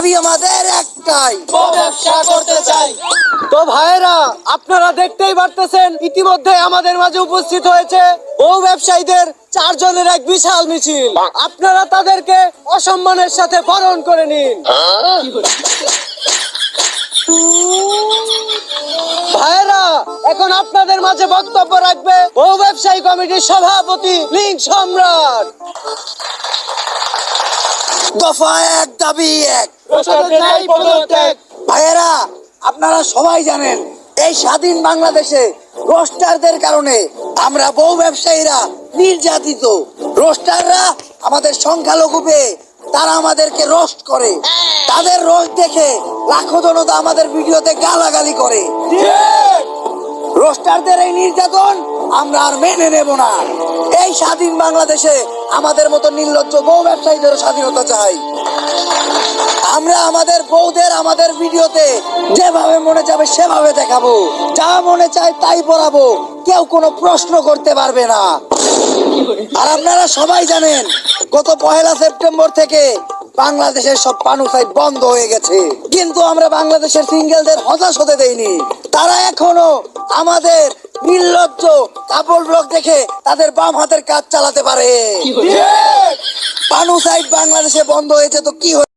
আমাদের একটাই, ব্যবসা করতে চাই। তো ভাইয়েরা, আপনারা দেখতেই পারতেছেন ইতিমধ্যে আমাদের মাঝে উপস্থিত হয়েছে বউ ব্যবসায়ীদের 4 জনের এক বিশাল মিছিল। আপনারা তাদেরকে অসম্মানের সাথে বরণ করে নিন। ভাইয়েরা, এখন আপনাদের মাঝে বক্তব্য রাখবে বউ ব্যবসায়ী কমিটির সভাপতি লিঙ্ক সম্রাট। দফা এক, দাবি এক। পদত্যাগ। ভাইয়েরা, আপনারা সবাই জানেন এই স্বাধীন বাংলাদেশে রোস্টারদের কারণে আমরা বউ ব্যবসায়ীরা নির্যাতিত। রোস্টাররা আমাদের সংখ্যালঘু পেয়ে তারা আমাদেরকে রোস্ট করে। তাদের রোস্ট দেখে লাখো জনতা আমাদের ভিডিওতে গালাগালি করে। রোস্টারদের এই নির্যাতন আমরা আর মেনে নেব না। এই স্বাধীন বাংলাদেশে আমাদের মতো নির্লজ্জ বউ ব্যবসায়ীদের স্বাধীনতা চাই। আমরা আমাদের বউদের আমাদের ভিডিওতে যেভাবে মনে যাবে সেভাবে দেখাবো, যা মনে চায় তাই পড়াবো, কেউ কোনো প্রশ্ন করতে পারবে না। আর আপনারা সবাই জানেন গত 1 সেপ্টেম্বর থেকে বাংলাদেশের সব পানু সাইট বন্ধ হয়ে গেছে, কিন্তু আমরা বাংলাদেশের সিঙ্গেলদের হতাশ হতে দেইনি। তারা এখনো আমাদের নির্লজ্জ কাপড় ব্লগ দেখে তাদের বাম হাতের কাজ চালাতে পারে। পানু সাইট বাংলাদেশে বন্ধ হয়েছে তো কি